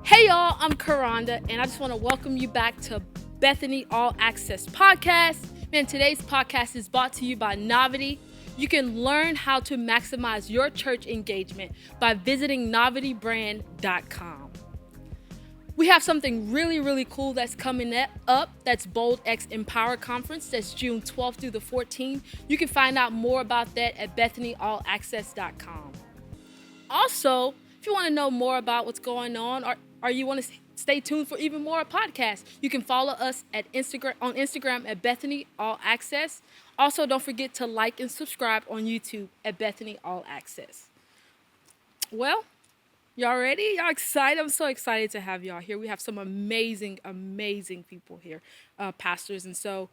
Hey y'all, I'm Karanda, and I just want to welcome you back to Bethany All Access Podcast. Man, today's podcast is brought to you by Novity. You can learn how to maximize your church engagement by visiting novitybrand.com. We have something really cool that's coming up. That's BoldX Empower Conference. That's June 12th through the 14th. You can find out more about that at BethanyAllAccess.com. Also, if you want to know more about what's going on, or you want to stay tuned for even more podcasts, you can follow us at Instagram at Bethany All Access. Also, don't forget to like and subscribe on YouTube at Bethany All Access. Well, y'all ready? Y'all excited? I'm so excited to have y'all here. We have some amazing people here, pastors. And so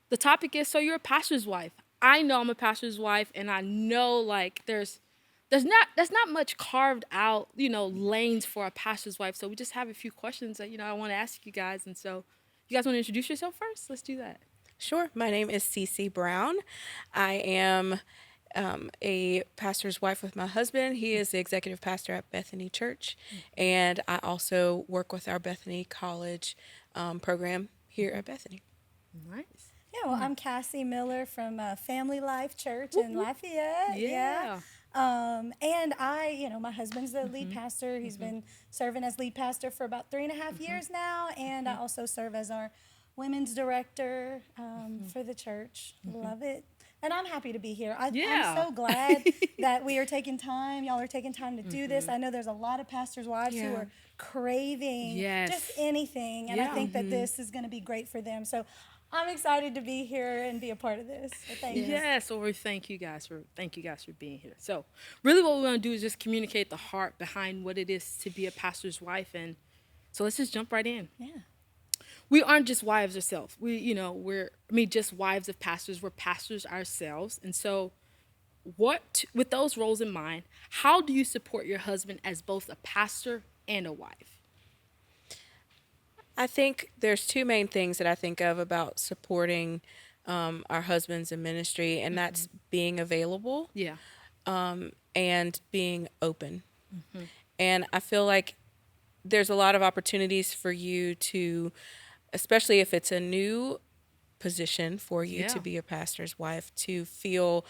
the topic is, so you're a pastor's wife. I know I'm a pastor's wife, and I know there's not much carved out, lanes for a pastor's wife. So we just have a few questions that, I want to ask you guys. And so you guys want to introduce yourself first? Let's do that. Sure. My name is Cece Brown. I am a pastor's wife with my husband. He is the executive pastor at Bethany Church. And I also work with our Bethany College program here at Bethany. Nice. Yeah, well, I'm Cassie Miller from Family Life Church in Lafayette. Yeah. And my husband's the lead pastor. He's been serving as lead pastor for about 3.5 years now. And I also serve as our women's director for the church. Love it. And I'm happy to be here. I'm so glad that we are taking time. Y'all are taking time to do this. I know there's a lot of pastors' wives who are craving just anything. And I think that this is going to be great for them. So I'm excited to be here and be a part of this. So thank you. Yes, well, thank you guys for being here. So really what we want to do is just communicate the heart behind what it is to be a pastor's wife. And so let's just jump right in. Yeah. We aren't just wives ourselves. We're just wives of pastors. We're pastors ourselves. And so with those roles in mind, how do you support your husband as both a pastor and a wife? I think there's two main things that I think of about supporting our husbands in ministry, and that's being available and being open. And I feel like there's a lot of opportunities for you to, especially if it's a new position for you to be a pastor's wife, to feel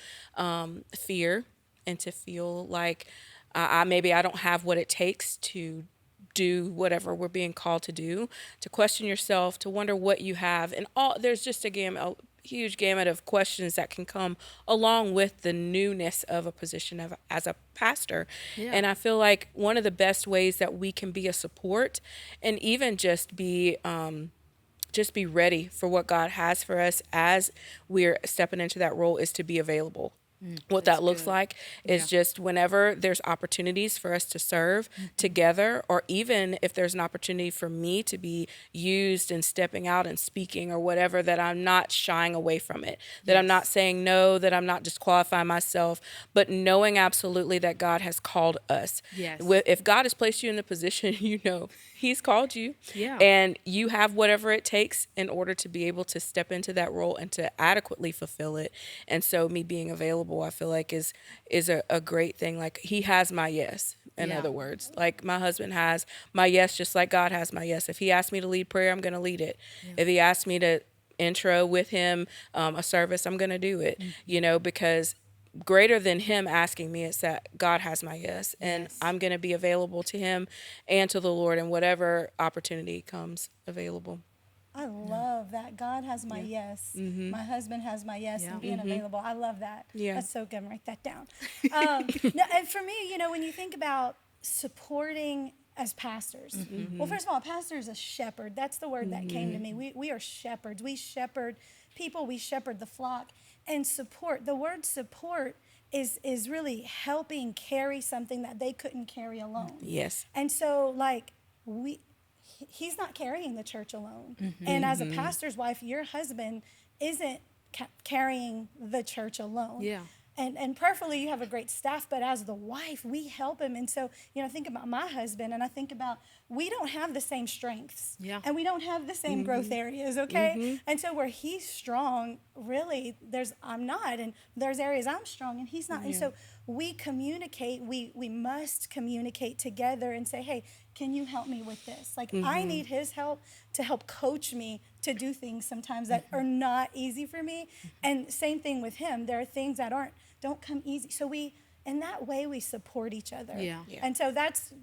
fear and to feel like maybe I don't have what it takes to do whatever we're being called to do, to question yourself, to wonder what you have. And there's just a huge gamut of questions that can come along with the newness of a position as a pastor. And I feel like one of the best ways that we can be a support and even just be ready for what God has for us as we're stepping into that role is to be available. What that looks like is just whenever there's opportunities for us to serve together, or even if there's an opportunity for me to be used and stepping out and speaking or whatever, that I'm not shying away from it, that I'm not saying no, that I'm not disqualifying myself, but knowing absolutely that God has called us. If God has placed you in the position, He's called you, and you have whatever it takes in order to be able to step into that role and to adequately fulfill it. And so me being available, I feel like is a great thing. Like, He has my yes, in other words. Like, my husband has my yes, just like God has my yes. If He asked me to lead prayer, I'm going to lead it. If He asked me to intro with him a service, I'm going to do it, because greater than Him asking me, it's that God has my yes, and I'm going to be available to Him and to the Lord in whatever opportunity comes available. I love that. God has my yes. My husband has my yes, and being available. I love that. That's so good. Write that down. And for me, when you think about supporting as pastors, well, first of all, a pastor is a shepherd. That's the word that came to me. We are shepherds. We shepherd people. We shepherd the flock. And support, the word support is really helping carry something that they couldn't carry alone. Yes. And so, He's not carrying the church alone. And as a pastor's wife, your husband isn't carrying the church alone. And prayerfully, you have a great staff, but as the wife, we help him. And so, I think about my husband, and I think about, we don't have the same strengths. And we don't have the same growth areas, okay? And so where he's strong, really, I'm not. And there's areas I'm strong and he's not. And so we communicate, we must communicate together and say, hey, can you help me with this? Like, I need his help to help coach me to do things sometimes that are not easy for me. And same thing with him. There are things that don't come easy. So in that way, we support each other. Yeah. And so that's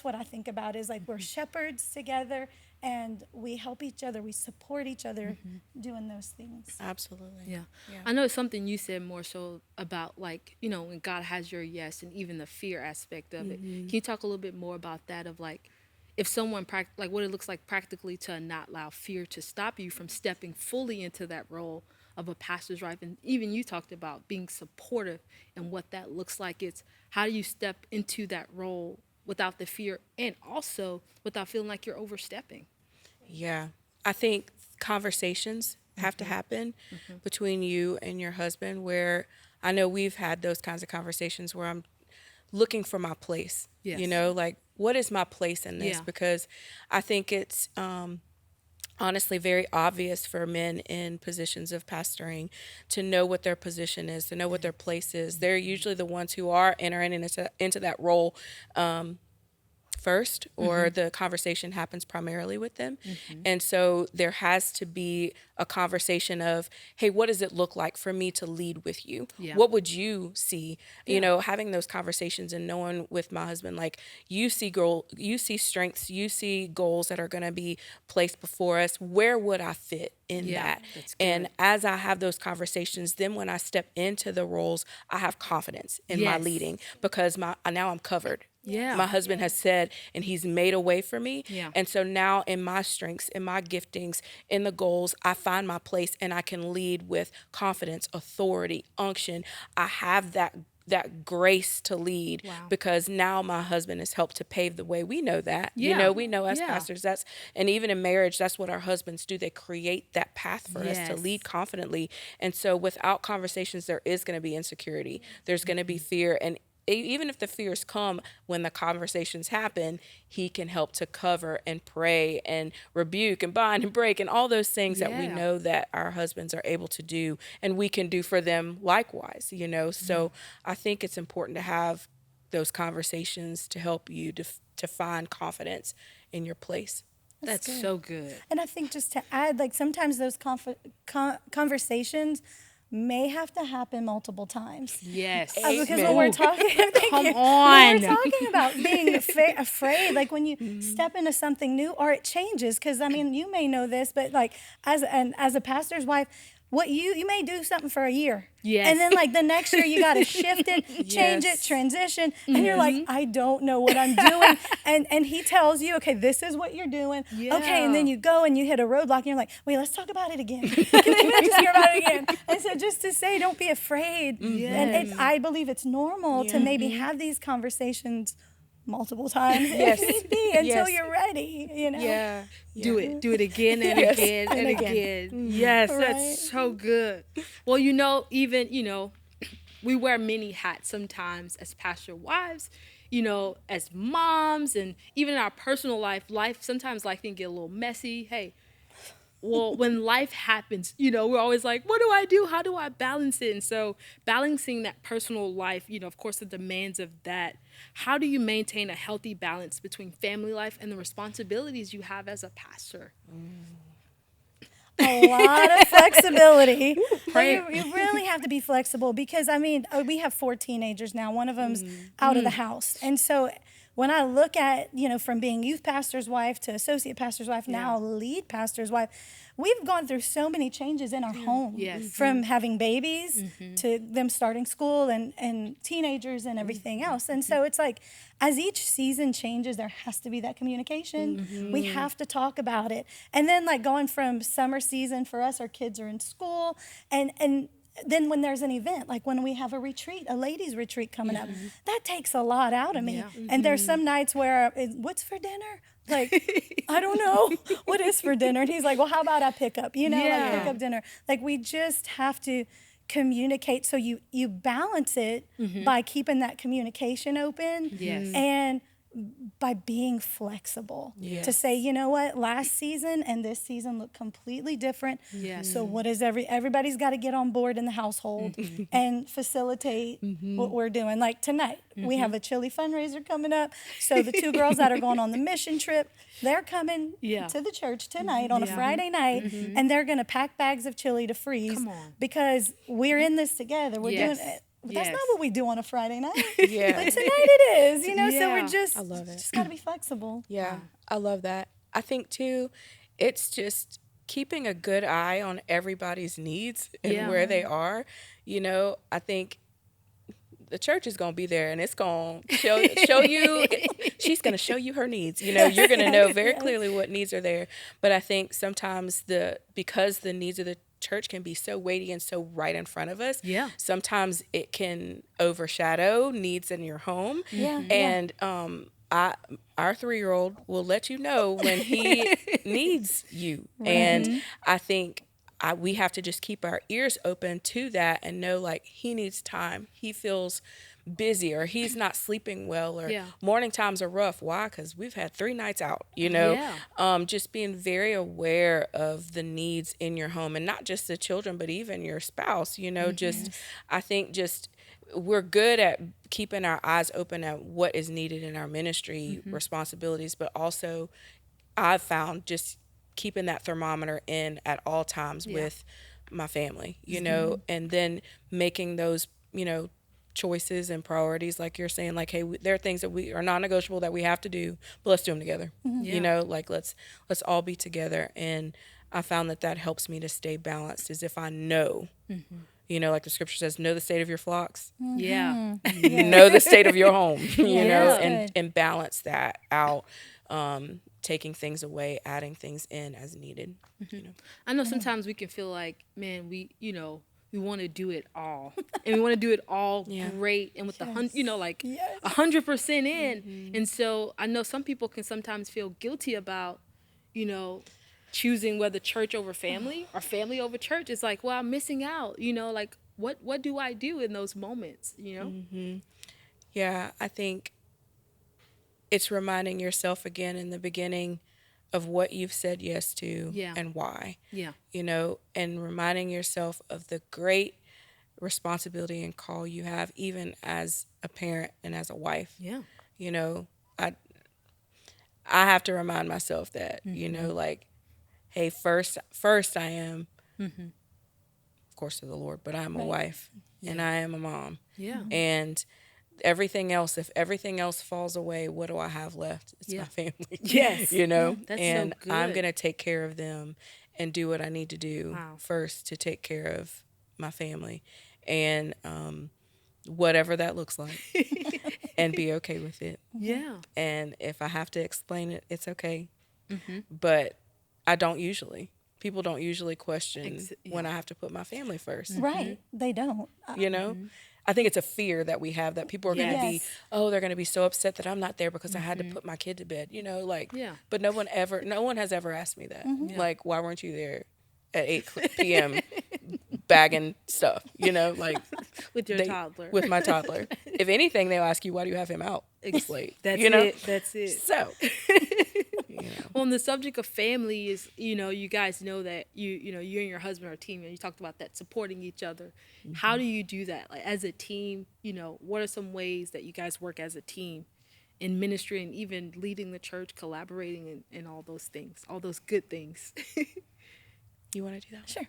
what I think about is like we're shepherds together and we help each other. We support each other doing those things. Absolutely. Yeah. I know it's something you said more so about like, when God has your yes and even the fear aspect of it. Can you talk a little bit more about that of like, if someone, like what it looks like practically to not allow fear to stop you from stepping fully into that role of a pastor's wife? And even you talked about being supportive and what that looks like. It's how do you step into that role without the fear and also without feeling like you're overstepping? Yeah. I think conversations have to happen between you and your husband, where I know we've had those kinds of conversations where I'm looking for my place, like what is my place in this? Because I think it's honestly very obvious for men in positions of pastoring to know what their position is, to know what their place is. They're usually the ones who are entering into that role first, or the conversation happens primarily with them. And so there has to be a conversation of, hey, what does it look like for me to lead with you? What would you see? Having those conversations and knowing with my husband, like you see strengths, you see goals that are going to be placed before us. Where would I fit in that? And as I have those conversations, then when I step into the roles, I have confidence in my leading, because now I'm covered. My husband has said, and he's made a way for me. And so now in my strengths, in my giftings, in the goals, I find my place and I can lead with confidence, authority, unction. I have that grace to lead because now my husband has helped to pave the way. We know that. We know as pastors, and even in marriage, that's what our husbands do. They create that path for us to lead confidently. And so without conversations, there is going to be insecurity. There's going to be fear. And even if the fears come, when the conversations happen, he can help to cover and pray and rebuke and bind and break and all those things that we know that our husbands are able to do, and we can do for them likewise, So I think it's important to have those conversations to help you to find confidence in your place. That's good. So good. And I think just to add, like sometimes those conversations may have to happen multiple times. Yes. Because when we're talking, come on. When we're talking about being afraid, like when you step into something new or it changes, because I mean, you may know this, but like as a pastor's wife, what you may do something for a year. Yes. And then like the next year you got to shift it, change it, transition. And you're like, I don't know what I'm doing. And he tells you, okay, this is what you're doing. Yeah. Okay. And then you go and you hit a roadblock and you're like, wait, let's talk about it again. Can we just hear about it again? And so just to say, don't be afraid. Yes. And I believe it's normal to maybe have these conversations multiple times if need be until you're ready, Yeah. Do it again and again and again. Yes, that's so good. Well, even, we wear many hats sometimes as pastor wives, as moms, and even in our personal life sometimes life can get a little messy. Hey, well, when life happens, we're always like, what do I do? How do I balance it? And so balancing that personal life, of course, the demands of that. How do you maintain a healthy balance between family life and the responsibilities you have as a pastor? A lot of flexibility. You really have to be flexible because, I mean, we have 4 teenagers now. One of them's out of the house. And so when I look at, from being youth pastor's wife to associate pastor's wife, now lead pastor's wife, we've gone through so many changes in our home. Yes. From having babies to them starting school and teenagers and everything else. And so it's like, as each season changes, there has to be that communication. We have to talk about it. And then like going from summer season for us, our kids are in school, and then when there's an event, like when we have a retreat, a ladies' retreat coming up, that takes a lot out of me. Yeah. And there's some nights where, what's for dinner? Like, I don't know what is for dinner. And he's like, well, how about I pick up, like pick up dinner. Like we just have to communicate. So you balance it by keeping that communication open. Yes. And by being flexible Yes. to say, you know what, last season and this season look completely different. Yes. So what is everybody's got to get on board in the household and facilitate what we're doing. Like tonight, we have a chili fundraiser coming up. So the two girls that are going on the mission trip, they're coming to the church tonight on a Friday night, and they're going to pack bags of chili to freeze. Come on. Because we're in this together. We're Yes. doing it. But that's Yes. not what we do on a Friday night. Yeah. But tonight it is, you know, so Yeah. we're just, I love it. just got to be flexible. Yeah, I love that. I think too, it's just keeping a good eye on everybody's needs and where they are. You know, I think the church is going to be there and it's going to show you, she's going to show you her needs. You know, you're going to know very clearly what needs are there. But I think sometimes because the needs of the church can be so weighty and so right in front of us. Yeah. Sometimes it can overshadow needs in your home. Yeah. And our 3-year-old will let you know when he needs you. And I think we have to just keep our ears open to that and know, like, he needs time. He feels busy, or he's not sleeping well, or morning times are rough. Why? Because we've had 3 nights out, you know. Just being very aware of the needs in your home, and not just the children, but even your spouse, you know. Just I think just we're good at keeping our eyes open at what is needed in our ministry responsibilities, but also I've found just keeping that thermometer in at all times with my family, you know, and then making those, you know, choices and priorities, like you're saying, like, hey, there are things that we are non-negotiable that we have to do, but let's do them together. You know, like let's all be together. And I found that helps me to stay balanced, is if I know, you know, like the scripture says, know the state of your flocks, Yeah. know the state of your home, you know, Good. and balance that out, taking things away, adding things in as needed. You know, I know sometimes we can feel like, man, we want to do it all, and we want to do it all great, and with the 100% in. And so I know some people can sometimes feel guilty about, you know, choosing whether church over family or family over church. It's like, well, I'm missing out, you know, like what do I do in those moments, you know? Yeah, I think it's reminding yourself again in the beginning of what you've said yes to and why. Yeah. You know, and reminding yourself of the great responsibility and call you have, even as a parent and as a wife. Yeah. You know, I have to remind myself that, you know, like, hey, first I am, of course, to the Lord, but I'm a wife and I am a mom. Yeah. And everything else, if everything else falls away, what do I have left? It's my family. Yes. You know, That's and so good. I'm going to take care of them and do what I need to do first to take care of my family, and whatever that looks like, and be okay with it. Yeah. And if I have to explain it, it's okay. But people don't usually question when I have to put my family first. Right. They don't. You know? I think it's a fear that we have, that people are going to be, they're going to be so upset that I'm not there because I had to put my kid to bed, you know, like, but no one has ever asked me that. Like, why weren't you there at 8 p.m. bagging stuff, you know, like with your toddler. With my toddler. If anything, they'll ask you, why do you have him out this late? That's you know? it. That's it. So, well, on the subject of family is, you know, you guys know that you know, you and your husband are a team, and you talked about that, supporting each other. How do you do that? Like, as a team, you know, what are some ways that you guys work as a team in ministry, and even leading the church, collaborating, and all those things, all those good things? You want to do that? Sure.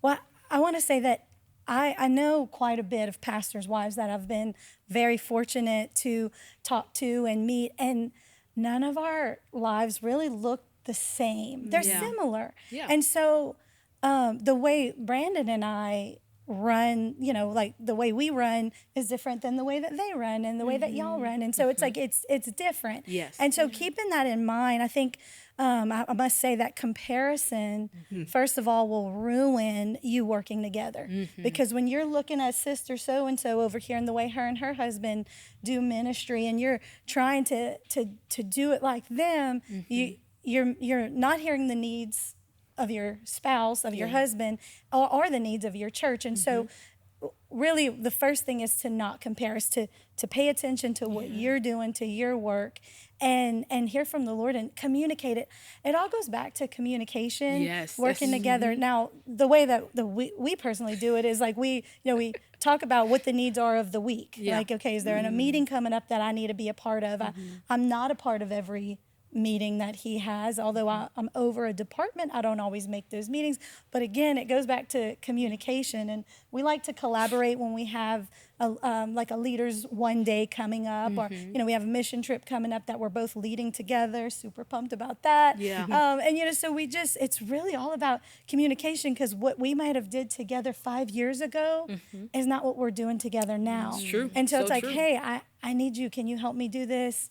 Well, I want to say that I know quite a bit of pastors' wives that I've been very fortunate to talk to and meet, and none of our lives really look the same. They're similar. Yeah. And so the way Brandon and I run, you know, like the way we run is different than the way that they run and the way that y'all run. And so it's like, it's different. Yes. And so keeping that in mind, I think I must say that comparison, first of all, will ruin you working together. Because when you're looking at sister so-and-so over here and the way her and her husband do ministry, and you're trying to do it like them, you're not hearing the needs of your spouse, of your husband, or the needs of your church. And so really the first thing is to not compare, is to pay attention to what you're doing, to your work, and hear from the Lord and communicate it. It all goes back to communication, working together. Now, the way that we personally do it is like we talk about what the needs are of the week. Like, okay, is there a meeting coming up that I need to be a part of? I'm not a part of every meeting that he has, although I'm over a department, I don't always make those meetings. But again, it goes back to communication, and we like to collaborate when we have like a leaders one day coming up, or we have a mission trip coming up that we're both leading together. Super pumped about that. And so it's really all about communication, because what we might have did together 5 years ago is not what we're doing together now. It's true. And so it's like, true. hey, I need you. Can you help me do this?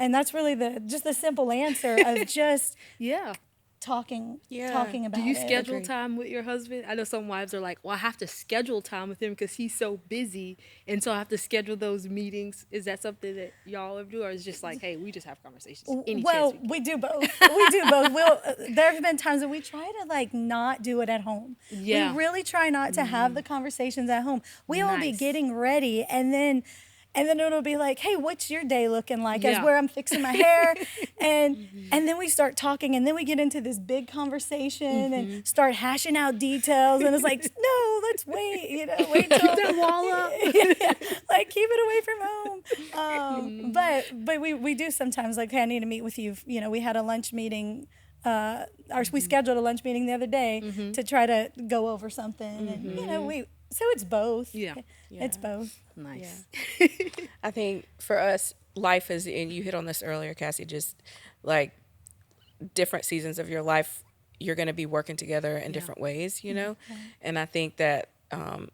And that's really the simple answer of just talking about it. Do you schedule time with your husband? I know some wives are like, well, I have to schedule time with him because he's so busy, and so I have to schedule those meetings. Is that something that y'all ever do, or is it just like, hey, we just have conversations? We do both. There have been times that we try to like not do it at home. We really try not to have the conversations at home. We'll be getting ready, and then it'll be like, hey, what's your day looking like? As where I'm fixing my hair. And then we start talking, and then we get into this big conversation and start hashing out details. And it's like, no, let's wait, wait till. Keep that wall up. Like, keep it away from home. But we do sometimes, like, hey, I need to meet with you. We had a lunch meeting. We scheduled a lunch meeting the other day to try to go over something. And, so it's both. It's both. Nice. I think for us, life is, and you hit on this earlier, Cassie, just like different seasons of your life, you're going to be working together in different ways, And I think that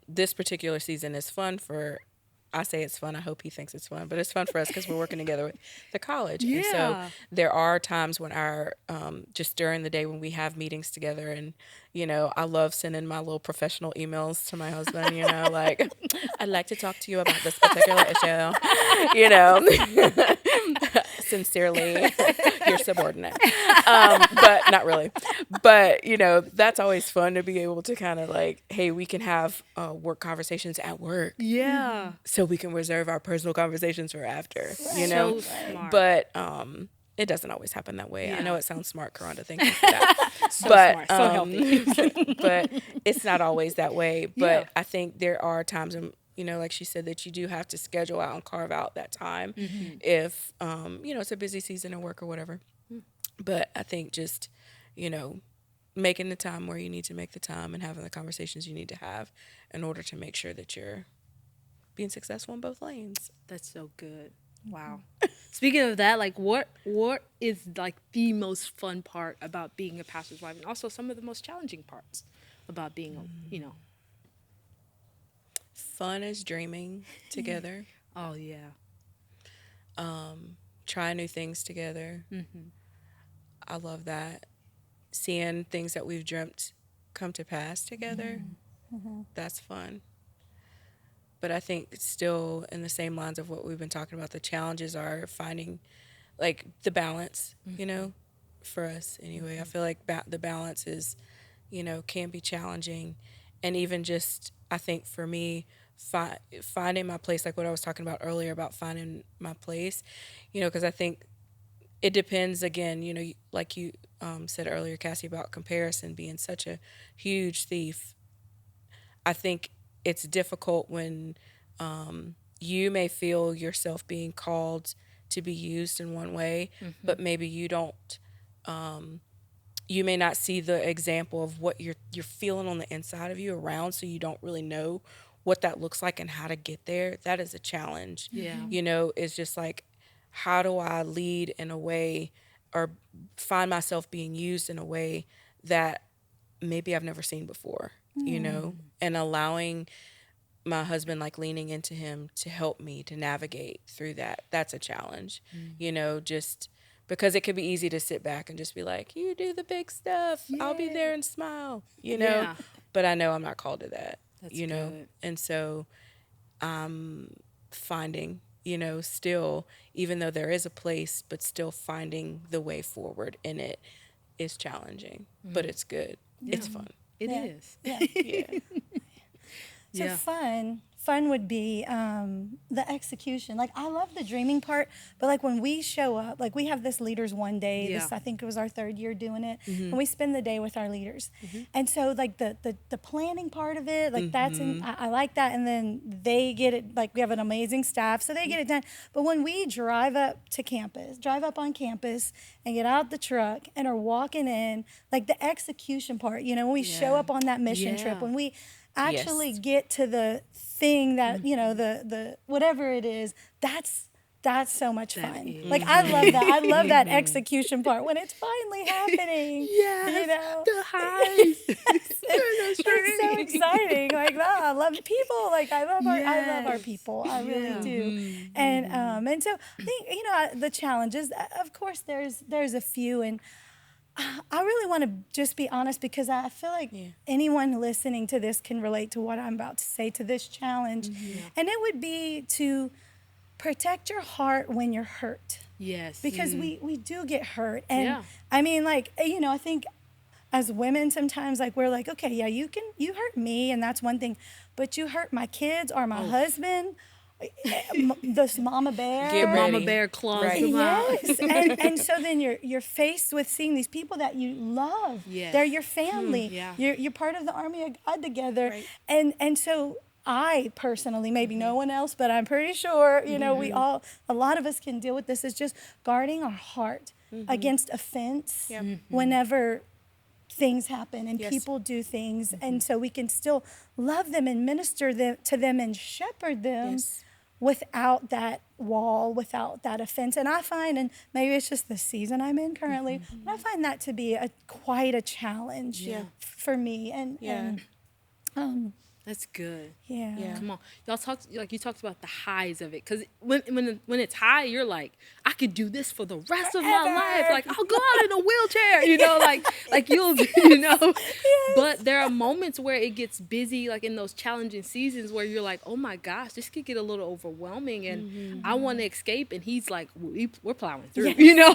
this particular season is fun I say it's fun. I hope he thinks it's fun, but it's fun for us because we're working together with the college. And so there are times when just during the day when we have meetings together, and, I love sending my little professional emails to my husband, like, I'd like to talk to you about this particular issue, sincerely, your subordinate. But not really. But, that's always fun to be able to kind of like, hey, we can have work conversations at work. Yeah. So we can reserve our personal conversations for after, So smart. But it doesn't always happen that way. I know it sounds smart, Karonda, thank you for that. Smart, so healthy. But it's not always that way. But I think there are times when, like she said, that you do have to schedule out and carve out that time if, it's a busy season of work or whatever. But I think just, making the time where you need to make the time and having the conversations you need to have in order to make sure that you're being successful in both lanes. That's so good. Wow. Speaking of that, like, what is like the most fun part about being a pastor's wife, and also some of the most challenging parts about being, Fun is dreaming together. Oh yeah. Try new things together. I love that. Seeing things that we've dreamt come to pass together. That's fun. But I think it's still in the same lines of what we've been talking about. The challenges are finding, like, the balance, for us anyway. I feel like the balance is, can be challenging. And even just, I think for me, finding my place, like what I was talking about earlier about finding my place, because I think it depends, again, like you said earlier, Cassie, about comparison being such a huge thief. I think it's difficult when you may feel yourself being called to be used in one way, but maybe you don't. You may not see the example of what you're feeling on the inside of you around, so you don't really know what that looks like and how to get there. That is a challenge. Yeah. It's just like, how do I lead in a way or find myself being used in a way that maybe I've never seen before, and allowing my husband, like leaning into him to help me to navigate through that. That's a challenge, just because it could be easy to sit back and just be like, you do the big stuff. I'll be there and smile, but I know I'm not called to that, That's good. And so I'm finding, still, even though there is a place, but still finding the way forward in it is challenging, but it's good. It's fun. It is. Yeah. Yeah. So fun would be the execution. Like, I love the dreaming part, but like when we show up, like we have this leaders one day. This, I think it was our 3rd year doing it, and we spend the day with our leaders. And so like the planning part of it, like that's I like that. And then they get it. Like, we have an amazing staff, so they get it done. But when we drive up on campus, and get out the truck and are walking in, like the execution part, when we show up on that mission trip, when we actually get to the thing that, the whatever it is, that's so much fun. Like, I love that. I love that execution part when it's finally happening. The highs. It's so exciting. Like, I love people. Like, I love our people. I really do. And so I think, the challenges, of course, there's a few, and I really want to just be honest, because I feel like anyone listening to this can relate to what I'm about to say, to this challenge. And it would be to protect your heart when you're hurt. Yes. Because we do get hurt. And I mean, like, I think as women sometimes, like, we're like, okay, you hurt me, and that's one thing, but you hurt my kids or my husband, this mama bear. Get ready. Mama bear claws. Right. Yes. and so then you're faced with seeing these people that you love. Yes. They're your family. You're part of the army of God together. Right. And so I personally, maybe no one else, but I'm pretty sure, a lot of us can deal with this, is just guarding our heart against offense whenever things happen and people do things. And so we can still love them and minister to them and shepherd them without that wall, without that offense. And I find, and maybe it's just the season I'm in currently, but I find that to be quite a challenge for me. And that's good. Yeah. Come on, y'all you talked about the highs of it, because when it's high, you're like, I could do this for the rest of my life. Like, I'll go out in a wheelchair, like you'll, But there are moments where it gets busy, like in those challenging seasons where you're like, oh my gosh, this could get a little overwhelming, and I want to escape, and he's like, we're plowing through, and you're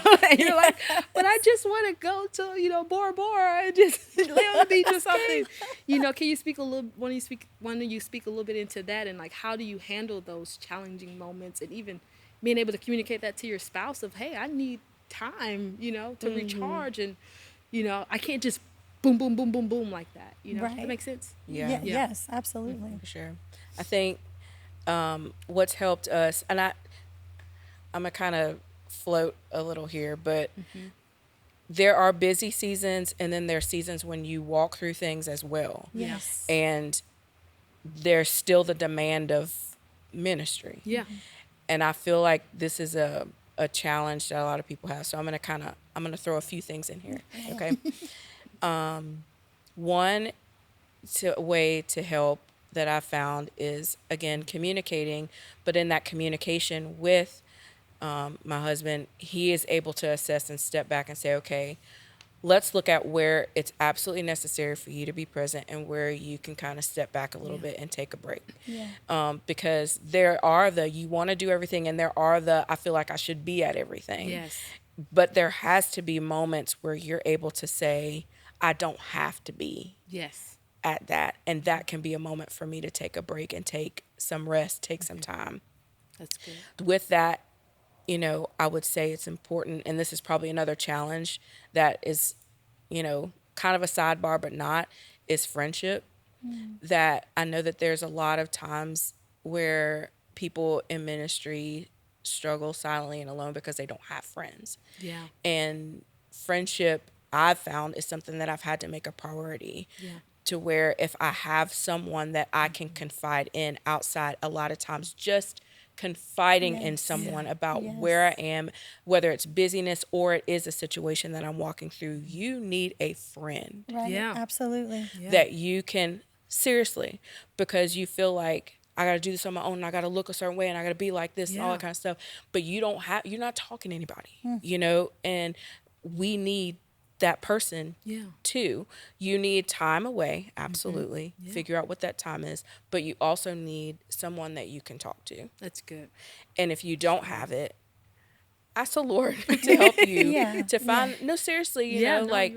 like, but I just want to go to Bora Bora and just lay on the beach or something. Can you speak a little when you speak a little bit into that, and like, how do you handle those challenging moments, and even being able to communicate that to your spouse of, hey, I need time, to recharge, and I can't just boom, boom, boom, boom, boom like that. Right. That makes sense. Yeah. Yes, absolutely. For sure. I think what's helped us, and I'm gonna kind of float a little here, but there are busy seasons, and then there are seasons when you walk through things as well. Yes. And there's still the demand of ministry. Yeah. And I feel like this is a challenge that a lot of people have. So I'm gonna throw a few things in here. Okay. One way to help that I found is, again, communicating, but in that communication with my husband, he is able to assess and step back and say, okay, let's look at where it's absolutely necessary for you to be present and where you can kind of step back a little bit and take a break. Yeah. Because there are you want to do everything, and there are I feel like I should be at everything. Yes. But there has to be moments where you're able to say, I don't have to be at that. And that can be a moment for me to take a break and take some rest, take some time. That's good. With that, I would say it's important, and this is probably another challenge that is, kind of a sidebar, but not, is friendship. That I know that there's a lot of times where people in ministry struggle silently and alone because they don't have friends. Yeah. And friendship, I've found, is something that I've had to make a priority. Yeah. To where if I have someone that I can confide in outside, a lot of times just confiding in someone about where I am, whether it's busyness or it is a situation that I'm walking through, you need a friend. Right. Yeah. Absolutely. That you can, seriously, because you feel like, I got to do this on my own, and I got to look a certain way, and I got to be like this and all that kind of stuff. But you're not talking to anybody, and we need that person too. You need time away, absolutely. Figure out what that time is, but you also need someone that you can talk to. That's good. And if you don't have it, ask the Lord to help you to find. No, seriously, you're right.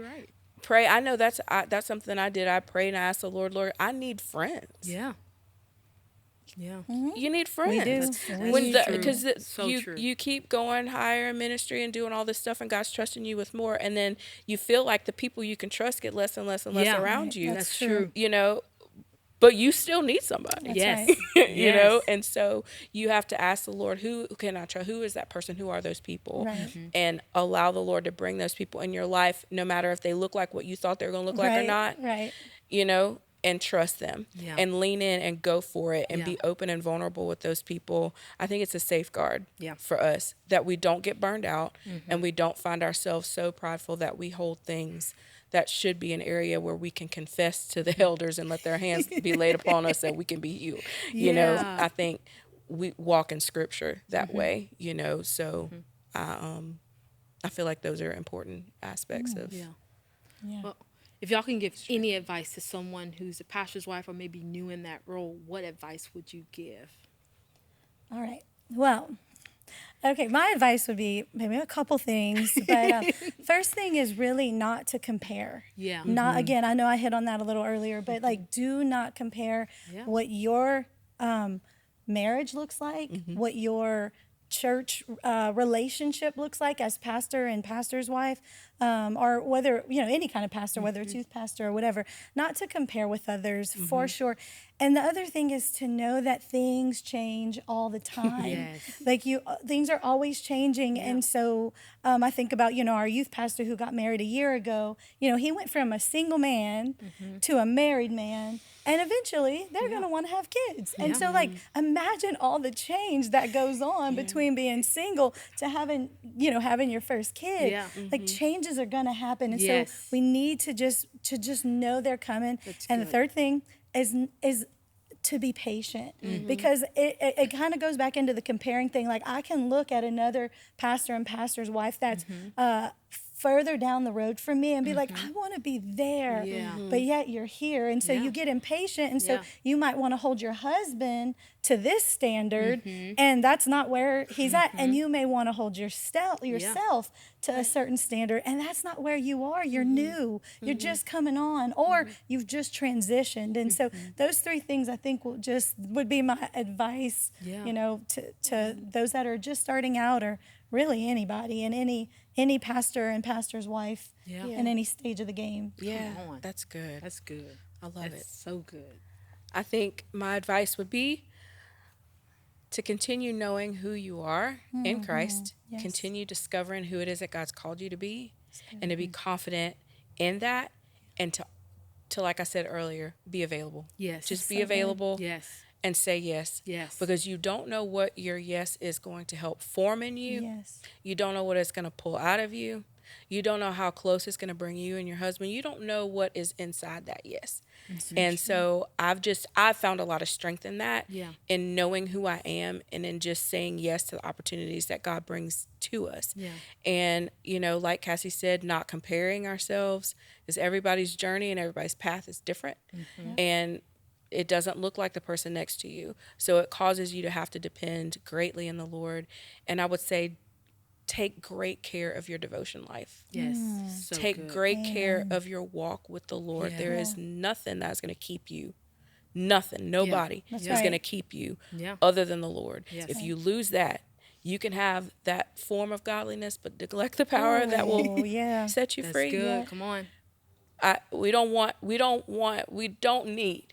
Pray. I know that's something I did. I prayed and I asked the Lord, I need friends. Yeah. Yeah. You need friends. We do. Because So true. you keep going higher in ministry and doing all this stuff, and God's trusting you with more, and then you feel like the people you can trust get less and less and less around you. That's true. You know, but you still need somebody. That's Yes. right. You know, and so you have to ask the Lord, who can I trust? Who is that person? Who are those people? Right. And allow the Lord to bring those people in your life, no matter if they look like what you thought they were going to look like or not. Right. You know, and trust them and lean in and go for it and be open and vulnerable with those people. I think it's a safeguard for us that we don't get burned out and we don't find ourselves so prideful that we hold things that should be an area where we can confess to the elders and let their hands be laid upon us so we can be healed. You know, I think we walk in scripture that way, you know, so I feel like those are important aspects of. Yeah. Well, if y'all can give any advice to someone who's a pastor's wife or maybe new in that role, what advice would you give? All right. Well, okay, my advice would be maybe a couple things, but first thing is really not to compare. Yeah. Not again, I know I hit on that a little earlier, but like do not compare what your marriage looks like, what your church relationship looks like as pastor and pastor's wife, or whether, you know, any kind of pastor, whether it's youth pastor or whatever, not to compare with others for sure. And the other thing is to know that things change all the time. Like things are always changing. And so I think about, you know, our youth pastor who got married a year ago, you know, he went from a single man to a married man. And eventually they're going to want to have kids. And so like, imagine all the change that goes on between being single to having, you know, having your first kid. Like changes are going to happen. And so we need to just know they're coming. And the third thing is to be patient, because it kind of goes back into the comparing thing. Like I can look at another pastor and pastor's wife that's further down the road from me and be like, I want to be there, but yet you're here. And so you get impatient. And so you might want to hold your husband to this standard, and that's not where he's at. And you may want to hold yourself to a certain standard, and that's not where you are. You're new. You're just coming on, or you've just transitioned. And so those three things I think would be my advice, you know, to those that are just starting out, or really anybody, and any pastor and pastor's wife in any stage of the game. That's good. That's good. I love it. So good. I think my advice would be to continue knowing who you are in Christ, continue discovering who it is that God's called you to be, and to be confident in that, and to like I said earlier, be available. Just be available. And say yes. Because you don't know what your yes is going to help form in you. You don't know what it's going to pull out of you. You don't know how close it's going to bring you and your husband. You don't know what is inside that yes. And so I've found a lot of strength in that, in knowing who I am, and in just saying yes to the opportunities that God brings to us. And, you know, like Cassie said, not comparing ourselves, because everybody's journey and everybody's path is different. And it doesn't look like the person next to you. So it causes you to have to depend greatly in the Lord. And I would say, take great care of your devotion life. So take great care of your walk with the Lord. There is nothing that's going to keep you. Nothing. Nobody is going to keep you other than the Lord. If you lose that, you can have that form of godliness, but neglect the power that will set you free. Good. Come on. We don't need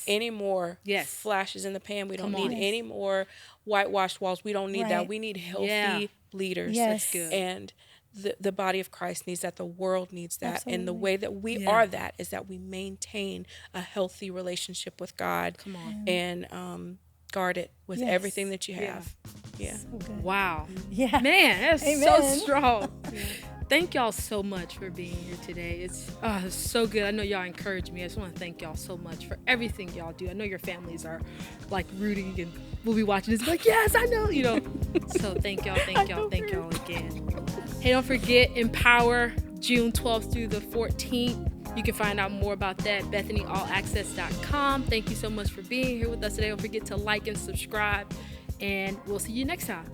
any more flashes in the pan. We don't need any more whitewashed walls. We don't need that. We need healthy leaders. That's good. And the body of Christ needs that. The world needs that. And the way that we are that is that we maintain a healthy relationship with God. Come on. And guard it with everything that you have. So wow. Man, that's so strong. Thank y'all so much for being here today. It's so good. I know y'all encourage me. I just want to thank y'all so much for everything y'all do. I know your families are like rooting and will be watching this like, yes, I know, you know. So thank y'all again. Hey, don't forget Empower June 12th through the 14th. You can find out more about that at BethanyAllAccess.com. Thank you so much for being here with us today. Don't forget to like and subscribe, and we'll see you next time.